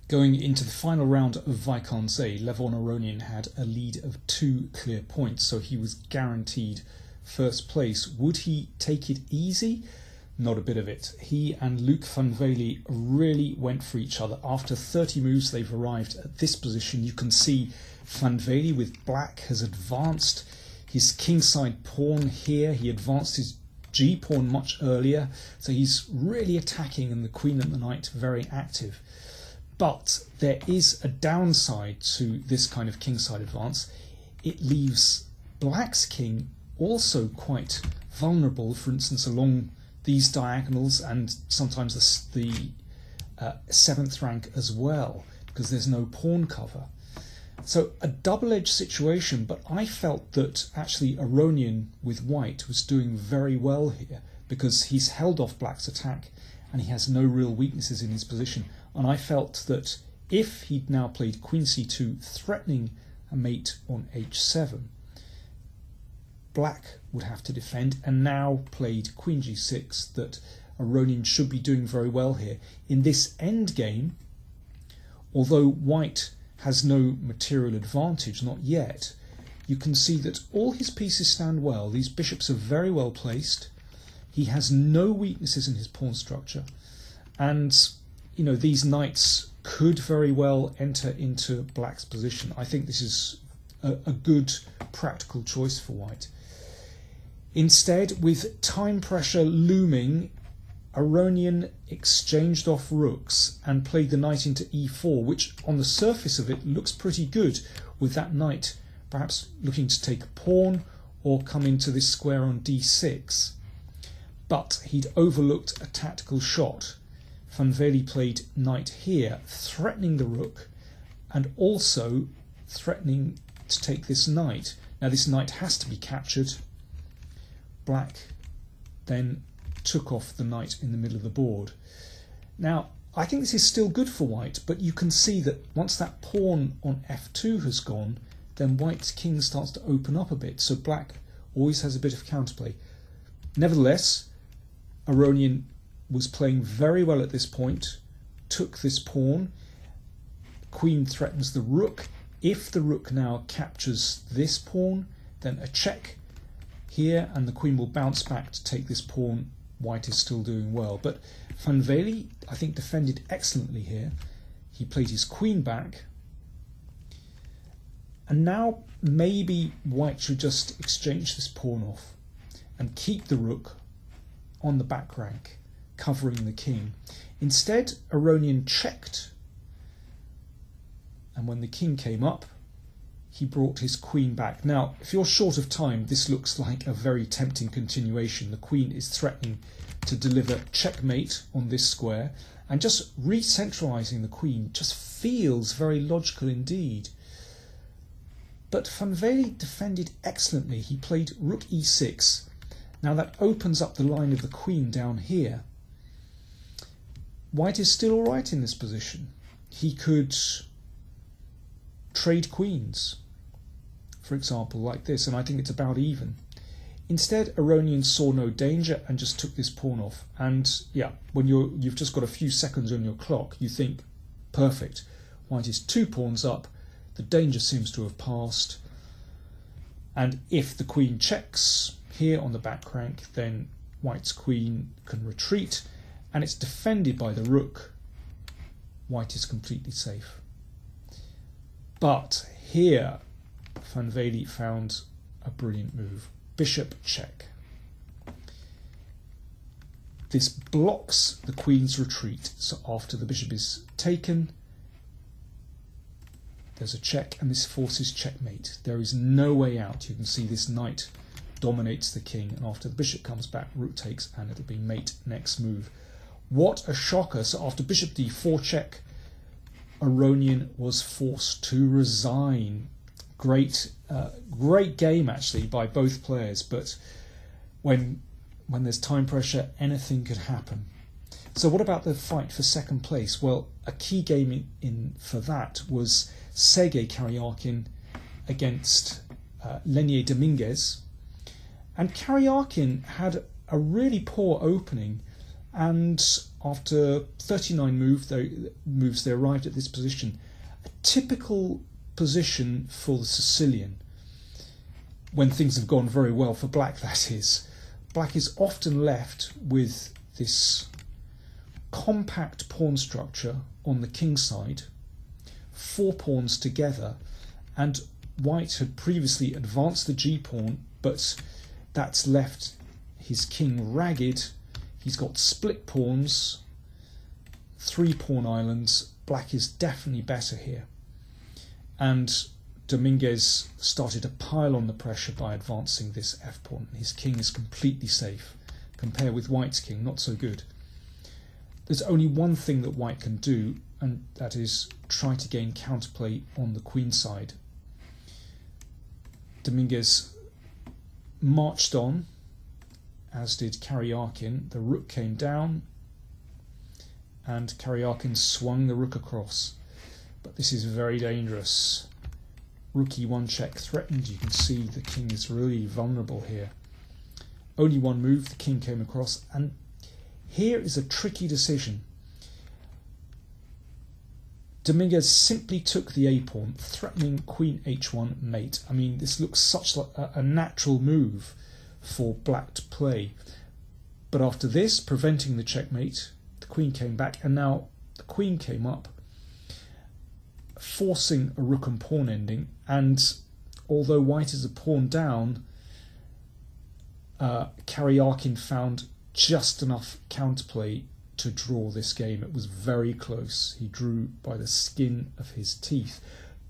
Going into the final round of Wijk aan Zee, Levon Aronian had a lead of 2 clear points, so he was guaranteed first place. Would he take it easy? Not a bit of it. He and Luc van Velde really went for each other. After 30 moves, they've arrived at this position. You can see van Velde with black has advanced his kingside pawn here. He advanced his g-pawn much earlier, so he's really attacking, and the queen and the knight very active. But there is a downside to this kind of kingside advance. It leaves black's king also quite vulnerable, for instance, along these diagonals and sometimes the 7th rank as well, because there's no pawn cover. So a double-edged situation, but I felt that actually Aronian with white was doing very well here, because he's held off black's attack and he has no real weaknesses in his position. And I felt that if he'd now played queen c2, threatening a mate on h7, black would have to defend, and now played queen g6, that Aronian should be doing very well here. In this endgame, although white has no material advantage, not yet, you can see that all his pieces stand well. These bishops are very well placed. He has no weaknesses in his pawn structure, and you know, these knights could very well enter into black's position. I think this is a good practical choice for white. Instead, with time pressure looming, Aronian exchanged off rooks and played the knight into e4, which on the surface of it looks pretty good, with that knight perhaps looking to take a pawn or come into this square on d6. But he'd overlooked a tactical shot. Van Velde played knight here, threatening the rook and also threatening to take this knight. Now this knight has to be captured. Black then took off the knight in the middle of the board. Now I think this is still good for white, but you can see that once that pawn on f2 has gone, then white's king starts to open up a bit, so black always has a bit of counterplay. Nevertheless, Aronian was playing very well at this point, took this pawn, queen threatens the rook. If the rook now captures this pawn, then a check here, and the queen will bounce back to take this pawn. White is still doing well, but Van Velde, I think, defended excellently here. He played his queen back, and now maybe white should just exchange this pawn off and keep the rook on the back rank, covering the king. Instead, Aronian checked, and when the king came up, he brought his queen back. Now, if you're short of time, this looks like a very tempting continuation. The queen is threatening to deliver checkmate on this square, and just re-centralising the queen just feels very logical indeed. But Van Velde defended excellently. He played rook e6. Now that opens up the line of the queen down here. White is still all right in this position. He could trade queens, for example, like this, and I think it's about even. Instead, Aronian saw no danger and just took this pawn off. And yeah, when you've just got a few seconds on your clock, you think, perfect. White is 2 pawns up. The danger seems to have passed. And if the queen checks here on the back rank, then white's queen can retreat, and it's defended by the rook. White is completely safe. But here, Van Velde found a brilliant move. Bishop check. This blocks the queen's retreat, so after the bishop is taken, there's a check, and this forces checkmate. There is no way out. You can see this knight dominates the king, and after the bishop comes back, rook takes, and it'll be mate next move. What a shocker. So after bishop d4 check, Aronian was forced to resign. Great game actually by both players, but when there's time pressure, anything could happen. So what about the fight for second place? Well, a key game for that was Sergei Karyakin against Dominguez, and Karyakin had a really poor opening, and after 39 moves, they arrived at this position. A typical position for the Sicilian, when things have gone very well for black, that is. Black is often left with this compact pawn structure on the king side, 4 pawns together, and white had previously advanced the g-pawn, but that's left his king ragged. He's got split pawns, 3 pawn islands. Black is definitely better here. And Dominguez started to pile on the pressure by advancing this f-pawn. His king is completely safe. Compare with white's king, not so good. There's only one thing that white can do, and that is try to gain counterplay on the queen side. Dominguez marched on, as did Karyakin. The rook came down, and Karyakin swung the rook across. But this is very dangerous. Rook e1 check threatened. You can see the king is really vulnerable here. Only one move, the king came across, and here is a tricky decision. Dominguez simply took the a-pawn, threatening queen h1 mate. I mean, this looks such like a natural move for black to play. But after this, preventing the checkmate, the queen came back, and now the queen came up, forcing a rook and pawn ending. And although white is a pawn down, Karyakin found just enough counterplay to draw this game. It was very close. He drew by the skin of his teeth.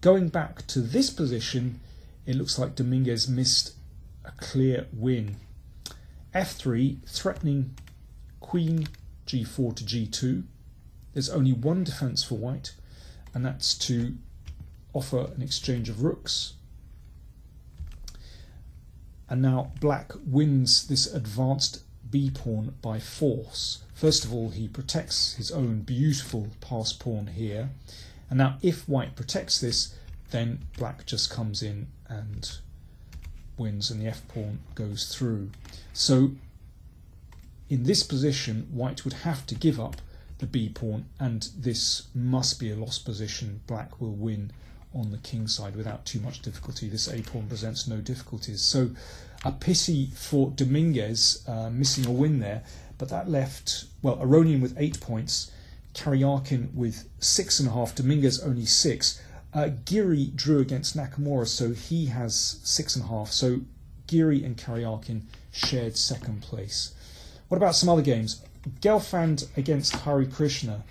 Going back to this position, it looks like Dominguez missed a clear win. f3, threatening queen g4 to g2. There's only one defense for white, and that's to offer an exchange of rooks. And now black wins this advanced b-pawn by force. First of all, he protects his own beautiful pass pawn here. And now if white protects this, then black just comes in and wins, and the f-pawn goes through. So in this position, white would have to give up the b-pawn, and this must be a lost position. Black will win on the king side without too much difficulty. This a-pawn presents no difficulties. So a pity for Dominguez missing a win there, but that left, well, Aronian with 8 points, Karyakin with 6.5, Dominguez only 6. Giri drew against Nakamura, so he has 6.5. So Giri and Karyakin shared second place. What about some other games? Gelfand against Krishna.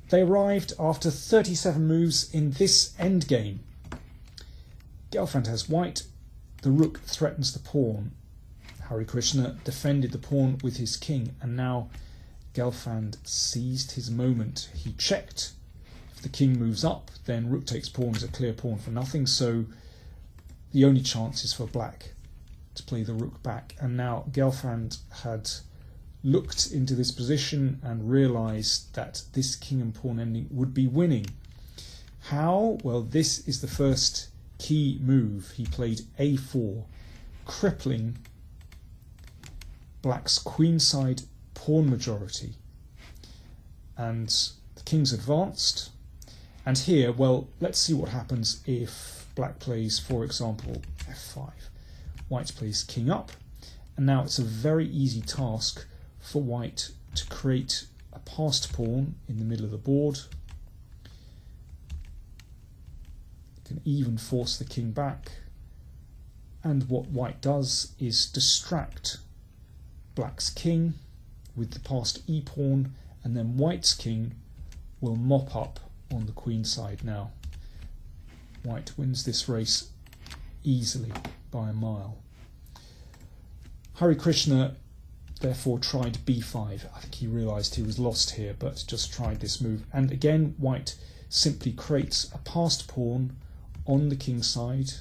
They arrived after 37 moves in this endgame. Gelfand has white. The rook threatens the pawn. Krishna defended the pawn with his king, and now Gelfand seized his moment. He checked. If the king moves up, then rook takes pawn is a clear pawn for nothing, so the only chance is for black to play the rook back. And now Gelfand had looked into this position and realised that this king and pawn ending would be winning. How? Well, this is the first key move. He played a4, crippling black's queenside pawn majority. And the king's advanced. And here, well, let's see what happens if black plays, for example, f5. White plays king up. And now it's a very easy task for white to create a passed pawn in the middle of the board. Can even force the king back. And what white does is distract black's king with the passed e-pawn, and then white's king will mop up on the queen side. Now white wins this race easily by a mile. Krishna therefore tried b5. I think he realised he was lost here, but just tried this move. And again, white simply creates a passed pawn on the king side.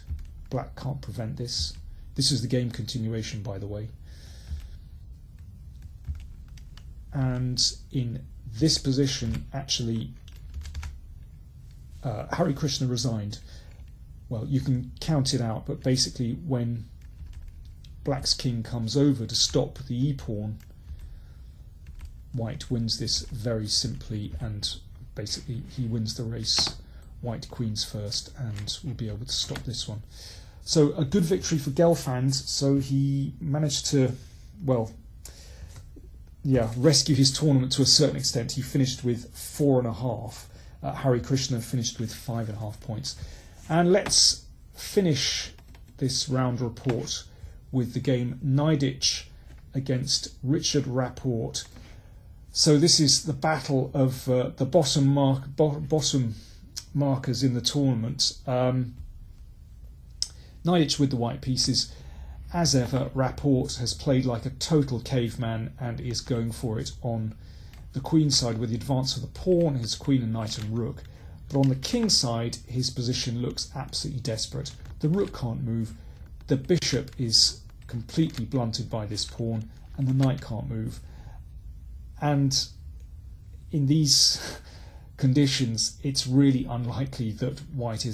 Black can't prevent this. This is the game continuation, by the way. And in this position, actually, Krishna resigned. Well, you can count it out, but basically when black's king comes over to stop the e-pawn, white wins this very simply, and basically he wins the race. White queen's first, and will be able to stop this one. So a good victory for Gelfand. So he managed to, well, yeah, rescue his tournament to a certain extent. He finished with 4.5. Harry Krishna finished with 5.5 points. And let's finish this round report with the game Nepomniachtchi against Richard Rapport. So this is the battle of the bottom markers in the tournament. Nepomniachtchi with the white pieces. As ever, Rapport has played like a total caveman and is going for it on the queen side with the advance of the pawn, his queen and knight and rook. But on the king side, his position looks absolutely desperate. The rook can't move, the bishop is completely blunted by this pawn, and the knight can't move. And in these conditions, it's really unlikely that white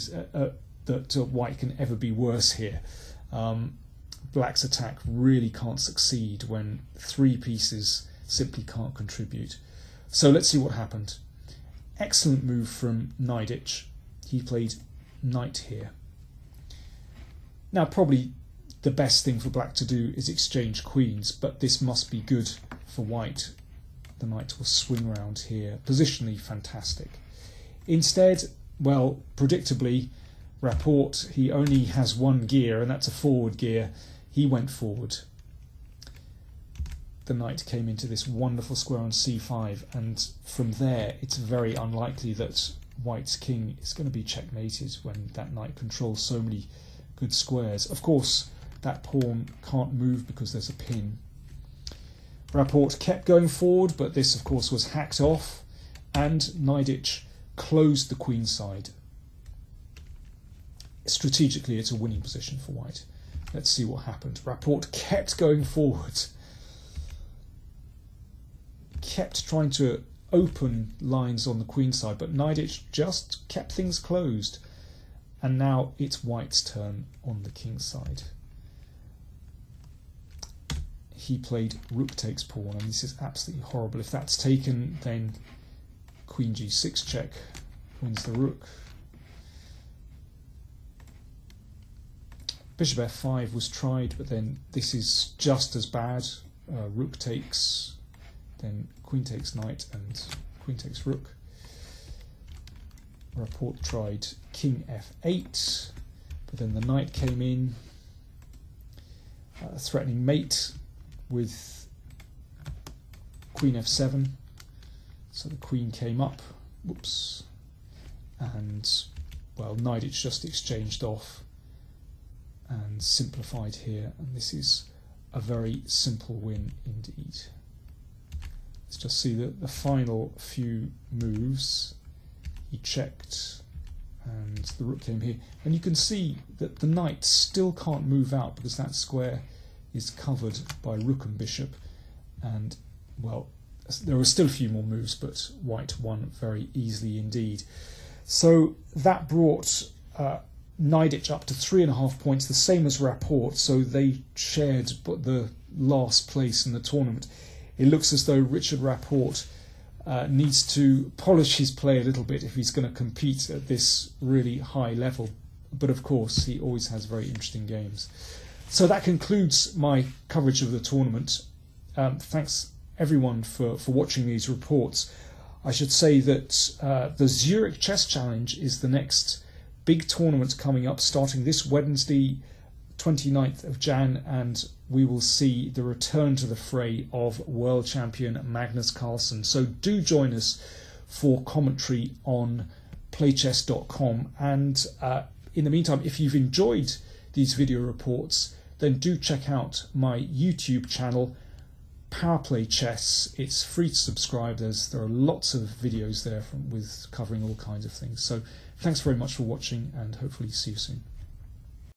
can ever be worse here. Black's attack really can't succeed when three pieces simply can't contribute. So let's see what happened. Excellent move from Nepomniachtchi. He played knight here. Now probably the best thing for black to do is exchange queens, but this must be good for white. The knight will swing round here. Positionally fantastic. Instead, well, predictably, Rapport, he only has one gear, and that's a forward gear. He went forward. The knight came into this wonderful square on c5, and from there it's very unlikely that white's king is going to be checkmated when that knight controls so many good squares. Of course, that pawn can't move because there's a pin. Rapport kept going forward, but this of course was hacked off, and Nepomniachtchi closed the queen side. Strategically, it's a winning position for white. Let's see what happened. Rapport kept going forward, kept trying to open lines on the queen side, but Nepomniachtchi just kept things closed. And now it's white's turn on the king side. He played rook takes pawn, and this is absolutely horrible. If that's taken, then queen g6 check wins the rook. Bishop f5 was tried, but then this is just as bad. Rook takes, then queen takes knight, and queen takes rook. Rapport tried king f8, but then the knight came in, threatening mate with queen f7. So the queen came up, whoops, and well, Nepomniachtchi just exchanged off and simplified here, and this is a very simple win indeed. Let's just see the final few moves. He checked and the rook came here, and you can see that the knight still can't move out because that square is covered by rook and bishop, and well, there were still a few more moves, but white won very easily indeed. So that brought Nepomniachtchi up to 3.5 points, the same as Rapport, so they shared the last place in the tournament. It looks as though Richard Rapport needs to polish his play a little bit if he's going to compete at this really high level, but of course he always has very interesting games. So that concludes my coverage of the tournament. Thanks everyone for watching these reports. I should say that the Zurich Chess Challenge is the next big tournament coming up, starting this Wednesday, 29th of Jan, and we will see the return to the fray of world champion Magnus Carlsen. So do join us for commentary on playchess.com, and in the meantime, if you've enjoyed these video reports, then do check out my YouTube channel, Power Play Chess. It's free to subscribe. There are lots of videos there with covering all kinds of things. So thanks very much for watching, and hopefully see you soon.